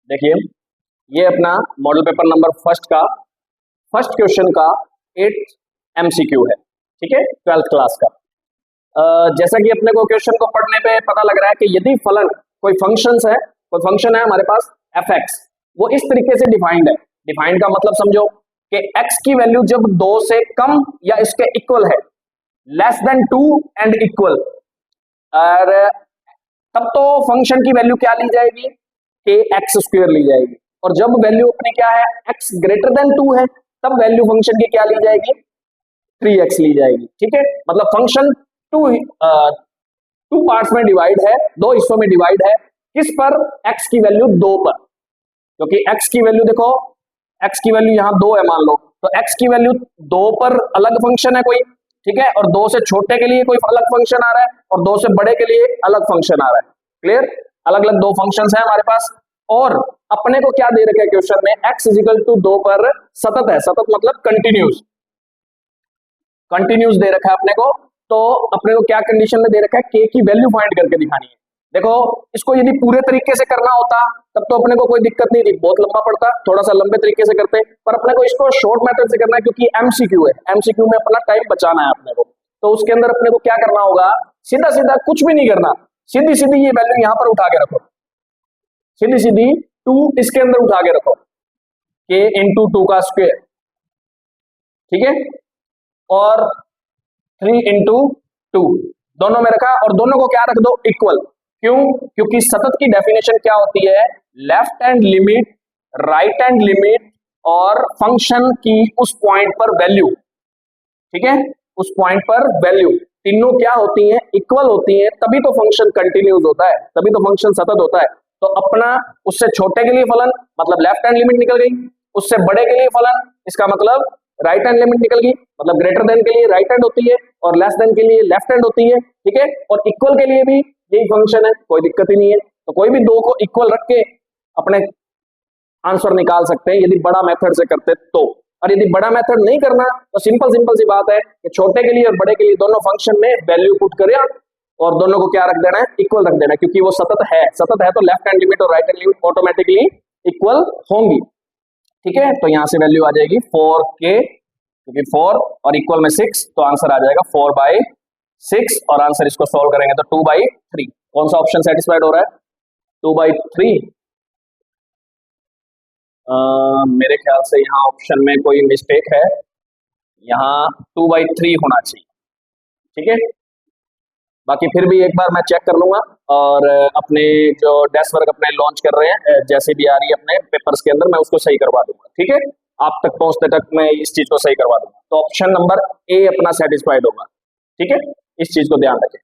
देखिए ये अपना model paper number first question का 8 MCQ है, ठीक है, 12th क्लास का। जैसा कि अपने को क्वेश्चन को पढ़ने पे पता लग रहा है कि यदि फलन कोई फंक्शन है हमारे पास fx, वो इस तरीके से डिफाइंड है। डिफाइंड का मतलब समझो कि x की वैल्यू जब 2 से कम या इसके इक्वल है, लेस देन 2 एंड इक्वल, और तब तो फंक्शन की वैल्यू क्या ली जाएगी कि x स्क्वायर ली जाएगी। और जब वैल्यू अपनी क्या है x ग्रेटर देन 2 है, तब वैल्यू फंक्शन की क्या ली जाएगी 3x ली जाएगी, ठीक है। मतलब फंक्शन टू पार्ट्स में डिवाइड है, 2 हिस्सों में डिवाइड है, किस पर, x की वैल्यू 2 पर, क्योंकि x की वैल्यू देखो, x की वैल्यू यहाँ 2 है मान लो, तो x की वैल्यू 2 पर अलग फंक्शन है कोई, ठीक है, और 2 से छोटे के लिए कोई अलग फंक्शन आ रहा है, और 2 से बड़े के लिए अलग फंक्शन आ रहा है। क्लियर, अलग अलग 2 फंक्शंस हैं हमारे पास। और अपने को क्या दे रखा है क्वेश्चन में, x इक्वल टू 2 पर सतत है, सतत मतलब कंटिन्यूस दे रखा है अपने को। तो अपने को क्या कंडीशन में दे रखा है, k की वैल्यू फाइंड करके दिखानी है। देखो इसको यदि पूरे तरीके से करना होता तब तो अपने को कोई दिक्कत नहीं थी, बहुत लंबा पड़ता, थोड़ा सा लंबे तरीके से करते, पर अपने को इसको शॉर्ट मेथड से करना है क्योंकि MCQ है, MCQ में अपना टाइम बचाना है अपने को। तो उसके अंदर अपने को क्या करना होगा, सीधा सीधा कुछ भी नहीं करना, सीधी सीधी ये वैल्यू यहां पर उठा के रखो, सीधी सीधी 2 इसके अंदर उठा के रखो, k इंटू 2 का स्क्वायर, ठीक है, और 3 इंटू 2 दोनों में रखा, और दोनों को क्या रख दो इक्वल। क्यों, क्योंकि सतत की डेफिनेशन क्या होती है, left hand limit, right hand limit, और फंक्शन की उस पॉइंट पर वैल्यू, ठीक है, उस पॉइंट पर वैल्यू तीनों क्या होती हैं, इक्वल होती हैं, तभी तो फंक्शन कंटिन्यूस होता है, तभी तो फंक्शन सतत होता है। तो अपना उससे छोटे के लिए फलन मतलब लेफ्ट हैंड लिमिट निकल गई, उससे बड़े के लिए फलन इसका मतलब राइट हैंड लिमिट निकल गई, मतलब ग्रेटर देन के लिए राइट हैंड होती है और लेस देन के लिए लेफ्ट हैंड होती है, ठीक है, और इक्वल के लिए भी यही फंक्शन है, कोई दिक्कत ही नहीं है। तो कोई भी 2 को इक्वल रख के अपने आंसर निकाल सकते हैं यदि बड़ा मेथड से करते तो। और यदि बड़ा मेथड नहीं करना तो सिंपल सी बात है कि छोटे के लिए और बड़े के लिए दोनों फंक्शन में वैल्यू पुट करें और दोनों को क्या रख देना है, इक्वल रख देना है, क्योंकि वो सतत है तो लेफ्ट हैंड लिमिट और right hand limit automatically equal होंगी, ठीक है। तो यहां से वैल्यू आ जाएगी 4k, क्योंकि 4 और इक्वल में 6, तो आंसर आ जाएगा 4/6, और आंसर इसको सॉल्व करेंगे तो 2/3। कौन सा ऑप्शन सेटिस्फाइड हो रहा है, 2/3। मेरे ख्याल से यहाँ ऑप्शन में कोई मिस्टेक है, यहाँ 2/3 होना चाहिए, ठीक है। बाकी फिर भी एक बार मैं चेक कर लूंगा, और अपने जो डेस्क वर्क अपने लॉन्च कर रहे हैं जैसे भी आ रही है अपने पेपर्स के अंदर, मैं उसको सही करवा दूंगा, ठीक है, आप तक पहुंचते तक मैं इस चीज को सही करवा दूंगा। तो ऑप्शन नंबर ए अपना सेटिस्फाइड होगा, ठीक है, इस चीज को ध्यान रखें।